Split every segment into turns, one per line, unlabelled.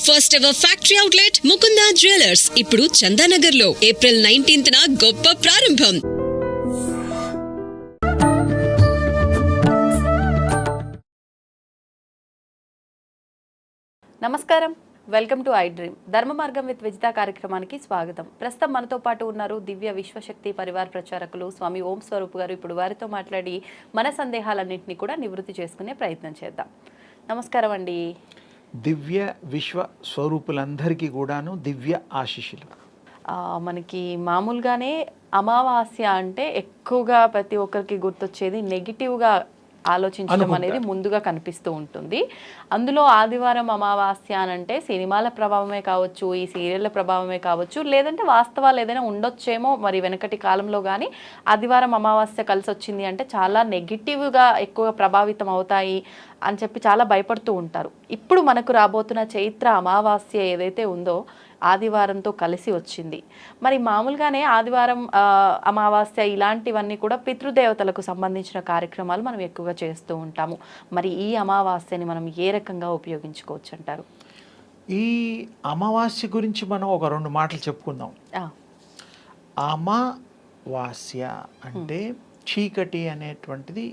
First ever factory outlet Mukunda jewellers ఇప్పుడు చందానగర్ లో April 19th గొప్ప ప్రారంభం.
నమస్కారం, వెల్కమ్ టు ఐ డ్రీమ్. ధర్మ మార్గం విత్ విజిత కార్యక్రమానికి స్వాగతం. ప్రస్తుతం మనతో పాటు ఉన్నారు దివ్య విశ్వశక్తి పరివార్ ప్రచారకులు స్వామి ఓం స్వరూప్ గారు. ఇప్పుడు వారితో మాట్లాడి మన సందేహాలన్నింటినీ కూడా నివృత్తి చేసుకునే ప్రయత్నం చేద్దాం. నమస్కారం అండి.
దివ్య విశ్వ స్వరూపులందరికీ కూడాను దివ్య ఆశీస్సులు.
మనకి మామూలుగానే అమావాస్య అంటే ఎక్కువగా ప్రతి ఒక్కరికి గుర్తొచ్చేది నెగిటివ్గా ఆలోచించడం అనేది ముందుగా కనిపిస్తూ ఉంటుంది. అందులో ఆదివారం అమావాస్య అని అంటే సినిమాల ప్రభావమే కావచ్చు, ఈ సీరియళ్ళ ప్రభావమే కావచ్చు, లేదంటే వాస్తవాలు ఏదైనా ఉండొచ్చేమో. మరి వెనకటి కాలంలో కానీ ఆదివారం అమావాస్య కలిసి వచ్చింది అంటే చాలా నెగిటివ్గా ఎక్కువగా ప్రభావితం అవుతాయి అని చెప్పి చాలా భయపడుతూ ఉంటారు. ఇప్పుడు మనకు రాబోతున్న చైత్ర అమావాస్య ఏదైతే ఉందో ఆదివారంతో కలిసి వచ్చింది. మరి మామూలుగానే ఆదివారం అమావాస్య ఇలాంటివన్నీ కూడా పితృదేవతలకు సంబంధించిన కార్యక్రమాలు మనం ఎక్కువగా చేస్తూ ఉంటాము. మరి ఈ అమావాస్యని మనం ఏ రకంగా ఉపయోగించుకోవచ్చు అంటారు?
ఈ అమావాస్య గురించి మనం ఒక 2 మాటలు చెప్పుకుందాం. అమావాస్య అంటే చీకటి అనేటువంటిది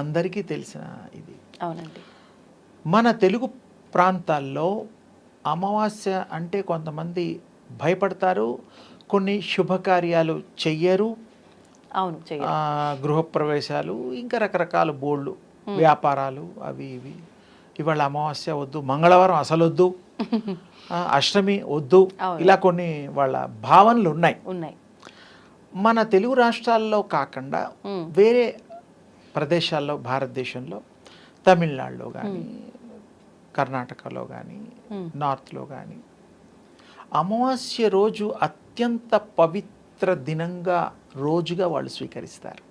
అందరికీ తెలిసిన ఇది.
అవునండి. మన
తెలుగు ప్రాంతాల్లో అమావాస్య అంటే కొంతమంది భయపడతారు, కొన్ని శుభకార్యాలు చెయ్యరు.
అవును,
గృహప్రవేశాలు, ఇంకా రకరకాల బోళ్ళు, వ్యాపారాలు అవి ఇవి. ఇవాళ అమావాస్య వద్దు, మంగళవారం అసలు వద్దు, అష్టమి వద్దు, ఇలా కొన్ని వాళ్ళ భావనలు ఉన్నాయి. మన తెలుగు రాష్ట్రాల్లో కాకుండా వేరే ప్రదేశాల్లో, భారతదేశంలో తమిళనాడులో కానీ, కర్ణాటకలో కానీ, నార్త్లో కానీ అమావాస్య రోజు అత్యంత పవిత్ర దినంగా, రోజుగా వాళ్ళు స్వీకరిస్తారు.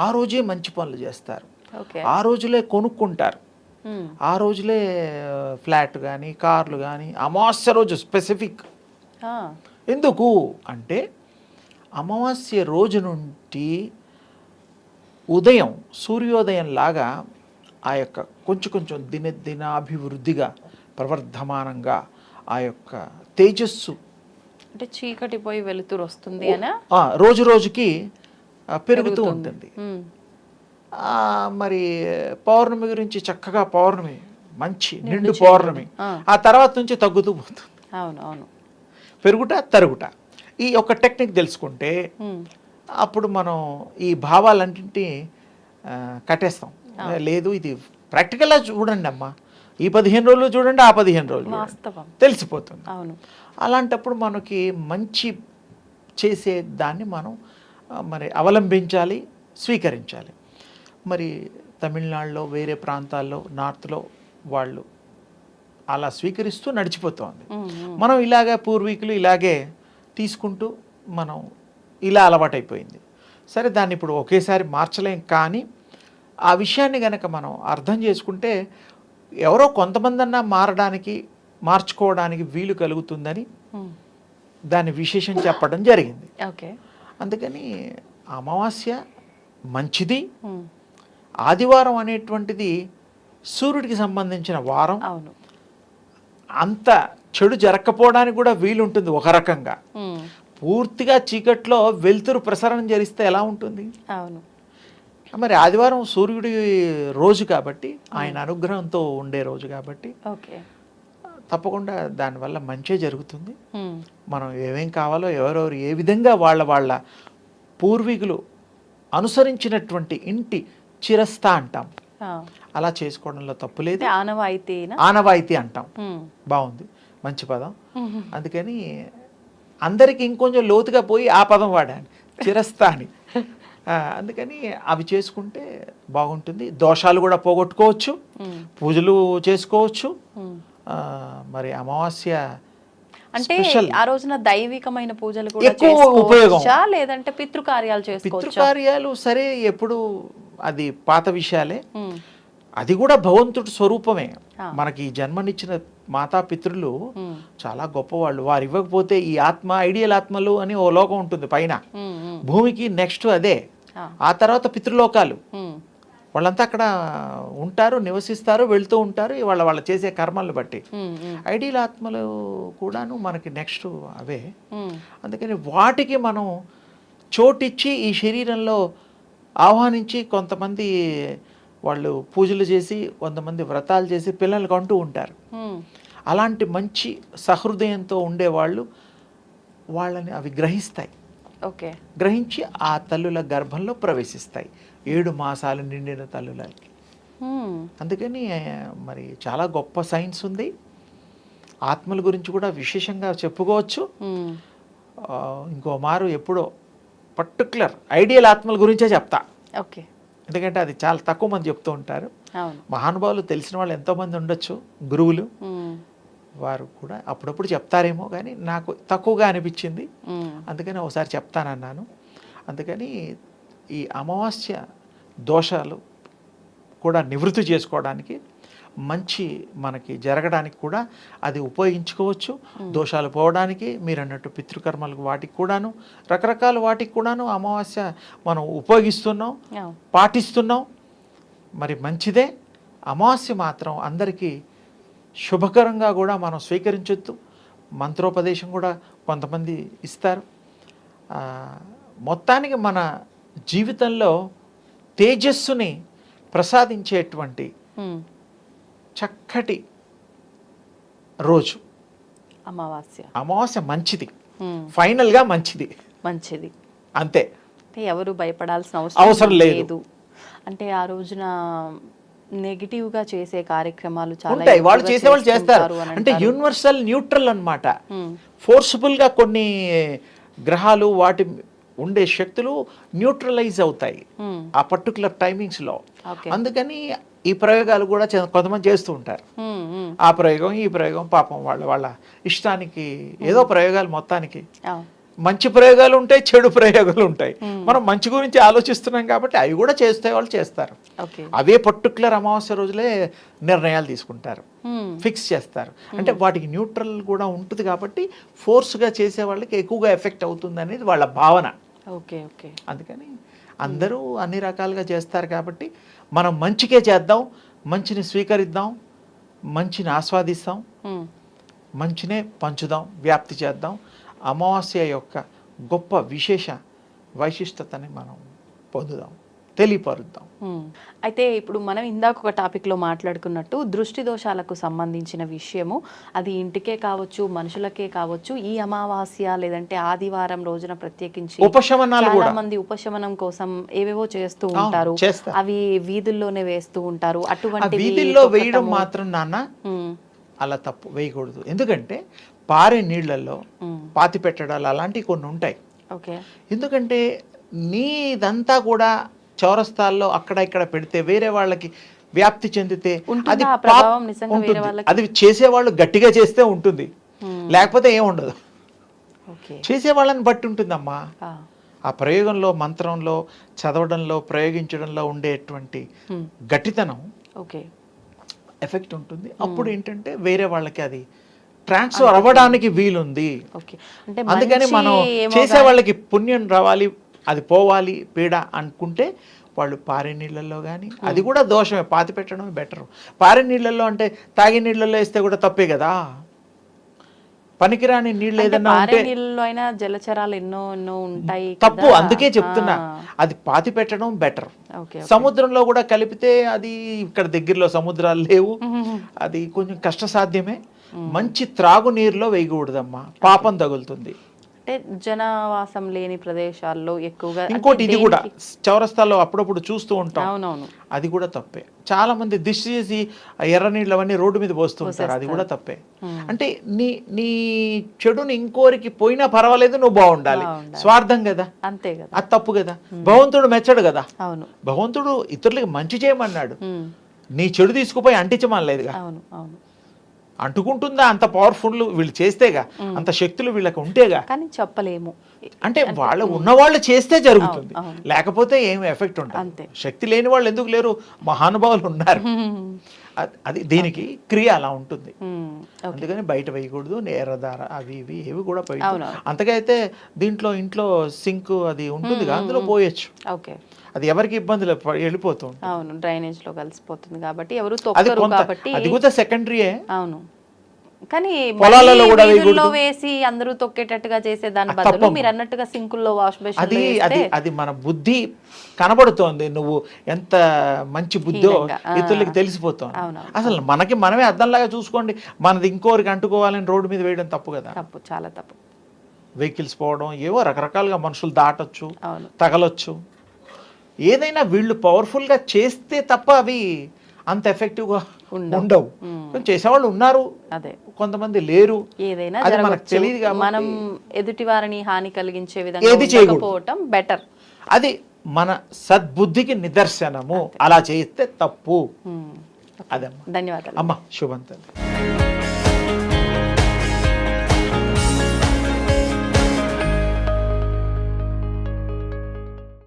ఆ రోజే మంచి పనులు చేస్తారు, ఆ రోజులే కొనుక్కుంటారు, ఆ రోజులే ఫ్లాట్ కానీ, కార్లు కానీ అమావాస్య రోజు స్పెసిఫిక్. ఎందుకు అంటే అమావాస్య రోజు నుండి ఉదయం సూర్యోదయం లాగా ఆ యొక్క కొంచెం దినాభివృద్ధిగా, ప్రవర్ధమానంగా ఆ యొక్క తేజస్సు
అంటే చీకటి పోయి వెలుతురు వస్తుంది అని
రోజు రోజుకి పెరుగుతూ ఉంటుంది. మరి పౌర్ణమి గురించి చక్కగా, పౌర్ణమి మంచి నిండు పౌర్ణమి, ఆ తర్వాత నుంచి తగ్గుతూ పోతుంది.
అవును,
పెరుగుట తరుగుట. ఈ ఒక టెక్నిక్ తెలుసుకుంటే అప్పుడు మనం ఈ భావాలన్నింటినీ కట్టేస్తాం. లేదు, ఇది ప్రాక్టికల్గా చూడండి అమ్మా, ఈ 15 రోజులు చూడండి, ఆ 15 రోజులు తెలిసిపోతుంది. అలాంటప్పుడు మనకి మంచి చేసే దాన్ని మనం మరి అవలంబించాలి, స్వీకరించాలి. మరి తమిళనాడులో, వేరే ప్రాంతాల్లో, నార్త్లో వాళ్ళు అలా స్వీకరిస్తూ నడిచిపోతుంది. మనం ఇలాగే పూర్వీకులు ఇలాగే తీసుకుంటూ మనం ఇలా అలవాటైపోయింది. సరే, దాన్ని ఇప్పుడు ఒకేసారి మార్చలేం, కానీ ఆ విషయాన్ని కనుక మనం అర్థం చేసుకుంటే ఎవరో కొంతమందన్నా మార్చుకోవడానికి వీలు కలుగుతుందని దాని విశేషం చెప్పడం జరిగింది. అందుకని అమావాస్య మంచిది. ఆదివారం అనేటువంటిది సూర్యుడికి సంబంధించిన వారం. అంత చెడు జరగకపోవడానికి కూడా వీలుంటుంది. ఒక రకంగా పూర్తిగా చీకట్లో వెలుతురు ప్రసరణ జరిస్తే ఎలా ఉంటుంది? మరి ఆదివారం సూర్యుడి రోజు కాబట్టి, ఆయన అనుగ్రహంతో ఉండే రోజు కాబట్టి తప్పకుండా దానివల్ల మంచే జరుగుతుంది. మనం ఏమేం కావాలో, ఎవరెవరు ఏ విధంగా వాళ్ళ పూర్వీకులు అనుసరించినటువంటి ఇంటి చిరస్థ అంటాం, అలా చేసుకోవడంలో తప్పు లేదు. ఆనవాయితీ అంటాం. బాగుంది, మంచి పదం. అందుకని అందరికి ఇంకొంచెం లోతుగా పోయి ఆ పదం వాడాను, చిరస్థ అని. అందుకని అవి చేసుకుంటే బాగుంటుంది. దోషాలు కూడా పోగొట్టుకోవచ్చు, పూజలు చేసుకోవచ్చు. మరి అమావాస్య
అంటే ఆ రోజున దైవికమైన పూజలు కూడా
ఎక్కువ ఉపయోగం,
లేదంటే పితృకార్యాలు చేసుకోవచ్చు.
పితృకార్యాలు సరే, ఎప్పుడు అది పాత విషయాలే. అది కూడా భగవంతుడి స్వరూపమే. మనకి జన్మనిచ్చిన మాతాపితృలు చాలా గొప్పవాళ్ళు. వారు ఇవ్వకపోతే ఈ ఆత్మ, ఐడియల్ ఆత్మలు అని ఓ లోకం ఉంటుంది పైన భూమికి, నెక్స్ట్ అదే, ఆ తర్వాత పితృలోకాలు. వాళ్ళంతా అక్కడ ఉంటారు, నివసిస్తారు, వెళ్తూ ఉంటారు వాళ్ళ చేసే కర్మలను బట్టి. ఐడియల్ ఆత్మలు కూడాను మనకి నెక్స్ట్ అవే. అందుకని వాటికి మనం చోటిచ్చి ఈ శరీరంలో ఆహ్వానించి కొంతమంది వాళ్ళు పూజలు చేసి, కొంతమంది వ్రతాలు చేసి పిల్లలకు అంటూ ఉంటారు. అలాంటి మంచి సహృదయంతో ఉండేవాళ్ళు వాళ్ళని అవి గ్రహిస్తాయి.
ఓకే,
గ్రహించి ఆ తల్లుల గర్భంలో ప్రవేశిస్తాయి 7 మాసాలు నిండిన తల్లులకి. అందుకని మరి చాలా గొప్ప సైన్స్ ఉంది. ఆత్మల గురించి కూడా విశేషంగా చెప్పుకోవచ్చు. ఇంకో మారు ఎప్పుడో పర్టికులర్ ఐడియల్ ఆత్మల గురించే చెప్తా.
ఓకే,
ఎందుకంటే అది చాలా తక్కువ మంది చెప్తూ ఉంటారు. మహానుభావులు తెలిసిన వాళ్ళు ఎంతోమంది ఉండొచ్చు, గురువులు, వారు కూడా అప్పుడప్పుడు చెప్తారేమో, కానీ నాకు తక్కువగా అనిపించింది. అందుకని ఒకసారి చెప్తానన్నాను. అందుకని ఈ అమావాస్య దోషాలు కూడా నివృత్తి చేసుకోవడానికి, మంచి మనకి జరగడానికి కూడా అది ఉపయోగించుకోవచ్చు. దోషాలు పోవడానికి మీరు అన్నట్టు పితృకర్మలకు వాటికి కూడాను, రకరకాల వాటికి కూడాను అమావాస్య మనం ఉపయోగిస్తున్నాం, పాటిస్తున్నాం. మరి మంచిదే. అమావాస్య మాత్రం అందరికీ శుభకరంగా కూడా మనం స్వీకరించొద్దు. మంత్రోపదేశం కూడా కొంతమంది ఇస్తారు. మొత్తానికి మన జీవితంలో తేజస్సుని ప్రసాదించేటువంటి చక్కటి రోజు అమావాస్య. మంచిది, ఫైనల్గా మంచిది. అంతే,
ఎవరు భయపడాల్సిన అవసరం లేదు. అంటే ఆ రోజున నెగిటివ్ గా చేసే కార్యక్రమాలు చాలా
ఉంటాయి, వాళ్ళు చేసేవాళ్ళు చేస్తారు. అంటే యూనివర్సల్ న్యూట్రల్ అన్నమాట. ఫోర్స్ఫుల్ గా కొన్ని గ్రహాలు వాటి ఉండే శక్తులు న్యూట్రలైజ్ అవుతాయి ఆ పర్టికులర్ టైమింగ్స్ లో. అందుకని ఈ ప్రయోగాలు కూడా కొంతమంది చేస్తూ ఉంటారు. ఆ ప్రయోగం ఈ ప్రయోగం పాపం వాళ్ళ ఇష్టానికి ఏదో ప్రయోగాలు. మొత్తానికి మంచి ప్రయోగాలు ఉంటాయి, చెడు ప్రయోగాలు ఉంటాయి. మనం మంచి గురించి ఆలోచిస్తున్నాం కాబట్టి అవి కూడా చేస్తే వాళ్ళు చేస్తారు. అవే పర్టికులర్ అమావాస్య రోజులే నిర్ణయాలు తీసుకుంటారు, ఫిక్స్ చేస్తారు. అంటే వాటికి న్యూట్రల్ కూడా ఉంటుంది కాబట్టి ఫోర్స్గా చేసే వాళ్ళకి ఎక్కువగా ఎఫెక్ట్ అవుతుంది అనేది వాళ్ళ భావన. అందుకని అందరూ అన్ని రకాలుగా చేస్తారు కాబట్టి మనం మంచికే చేద్దాం, మంచిని స్వీకరిద్దాం, మంచిని ఆస్వాదిస్తాం, మంచినే పంచుదాం, వ్యాప్తి చేద్దాం. అమావాస్య యొక్క గొప్ప విశేష వైశిష్టతని మనం పొందుదాం, తెలియపరుద్దాం.
అయితే ఇప్పుడు మనం ఇందాక ఒక టాపిక్లో మాట్లాడుకున్నట్టు దృష్టి దోషాలకు సంబంధించిన విషయము, అది ఇంటికే కావచ్చు, మనుషులకే కావచ్చు, ఈ అమావాస్య లేదంటే ఆదివారం రోజున ప్రత్యేకించి చాలా మంది ఉపశమనం కోసం ఏవేవో చేస్తూ ఉంటారు. అవి వీధుల్లోనే వేస్తూ ఉంటారు. అటువంటి
వీధుల్లో వేయడం మాత్రం నాన్న అలా తప్పు, వేయకూడదు. ఎందుకంటే పారే నీళ్లలో పాతి పెట్టడాలు అలాంటివి కొన్ని ఉంటాయి. ఎందుకంటే నీదంతా కూడా చౌరస్తాల్లో అక్కడ ఇక్కడ పెడితే వేరే వాళ్ళకి వ్యాప్తి చెందితే అది అది చేసేవాళ్ళు గట్టిగా చేస్తే ఉంటుంది, లేకపోతే ఏం ఉండదు. చేసేవాళ్ళని బట్టి ఉంటుందమ్మా. ఆ ప్రయోగంలో, మంత్రంలో, చదవడంలో, ప్రయోగించడంలో ఉండేటువంటి గట్టితనం ఎఫెక్ట్ ఉంటుంది. అప్పుడు ఏంటంటే వేరే వాళ్ళకి అది ట్రాన్స్ఫర్ అవ్వడానికి వీలుంది. అందుకని మనం చేసే వాళ్ళకి పుణ్యం రావాలి, అది పోవాలి పీడ అనుకుంటే వాళ్ళు పారే నీళ్ళల్లో కానీ, అది కూడా దోషమే, పాతి పెట్టడమే బెటరు. పారే నీళ్ళల్లో అంటే తాగే నీళ్ళల్లో వేస్తే కూడా తప్పే కదా. పనికిరాని నీళ్ళు ఏదన్నా ఉంటే
జలచరాలు ఎన్నో ఉంటాయి,
తప్పు. అందుకే చెప్తున్నా, అది పాతి పెట్టడం బెటర్. సముద్రంలో కూడా కలిపితే అది ఇక్కడ దగ్గరలో సముద్రాలు లేవు, అది కొంచెం కష్టసాధ్యమే. మంచి త్రాగునీరులో వేయకూడదమ్మా, పాపం తగులుతుంది.
అంటే జనవాసం లేని ప్రదేశాల్లో ఎక్కువగా.
ఇంకోటి ఇది కూడా చౌరస్తాల్లో అప్పుడప్పుడు చూస్తూ ఉంటాం, అది కూడా తప్పే. చాలా మంది దిష్టి చేసి ఎర్ర నీళ్ళు అవన్నీ రోడ్డు మీద పోస్తుంటారు, అది కూడా తప్పే. అంటే నీ చెడుని ఇంకోరికి పోయినా పర్వాలేదు, నువ్వు బాగుండాలి, స్వార్థం కదా,
అంతే కదా,
అది తప్పు కదా. భగవంతుడు మెచ్చడు కదా. భగవంతుడు ఇతరులకి మంచి చేయమన్నాడు, నీ చెడు తీసుకుపోయి అంటించమనలేదుగా. అంటుకుంటుందా? అంత పవర్ఫుల్ వీళ్ళు చేస్తేగా, అంత శక్తులు వీళ్ళకి ఉంటేగా.
కానీ చెప్పలేము,
అంటే వాళ్ళు ఉన్నవాళ్ళు చేస్తే జరుగుతుంది, లేకపోతే ఏమి ఎఫెక్ట్ ఉంటుంది. శక్తి లేని వాళ్ళు ఎందుకు లేరు, మహానుభావులు ఉన్నారు. అది దీనికి క్రియ అలా ఉంటుంది.
మ్మ్.
అందుకని బయట వేయకూడదు, ఎర్రదార అవి ఇవి ఏవి కూడా పోయి
అవును.
అంతగా అయితే దీంట్లో ఇంట్లో సింక్ అది ఉంటుంది కదా, అందులో పోయొచ్చు.
ఓకే.
అది ఎవరికి ఇబ్బంది లేదు, వెళ్ళిపోతూ ఉంటుంది.
అవును, డ్రైనేజ్ లో కలిసిపోతుంది కాబట్టి ఎవరు
అది
తొక్కరు
కొంత
కాబట్టి.
అది కూడా సెకండరీయే.
అవును, కానీ
పొలాలలో
మళ్ళీ
కూడా
వీధుల్లో
వేయకూడదు.
వేసి అందరూ తొక్కేటట్టుగా చేసే దాని
అది
బదులు
తప్పమ్మా.
మీరు అన్నట్టుగా సింకుల్లో వాష్
అది
బేసిన్
అది అది మన బుద్ధి కనబడుతోంది, నువ్వు ఎంత మంచి బుద్ధో
హీనంగా.
ఇతరులకి తెలిసిపోతుంది.
అవునవును.
అసలు మనకి మనమే అద్దంలాగా చూసుకోండి, మనది ఇంకోరికి అంటుకోవాలని రోడ్డు మీద వేయడం తప్పు కదా.
తప్పు, చాలా తప్పు.
వెహికల్స్ పోవడం, ఏవో రకరకాలుగా మనుషులు దాటొచ్చు,
అవును.
తగలొచ్చు. ఏదైనా వీళ్ళు పవర్ఫుల్గా చేస్తే తప్ప అవి అంత ఎఫెక్టివ్గా ఉండవు. చేసేవాళ్ళు ఉన్నారు,
అదే
కొంతమంది లేరు,
ఏదైనా
అది మనకు
జరగవచ్చు.
తెలియదు కాబట్టి
మనం ఎదుటి వారిని హాని కలిగించే విధంగా
ఏది చేయకూడదు.
ఉండకపోవటం బెటర్.
అది మన సద్బుద్ధికి నిదర్శనము. అలా చేస్తే తప్పు. అదమ్మా.
ధన్యవాదాలు.
అమ్మ శుభం తల్లి.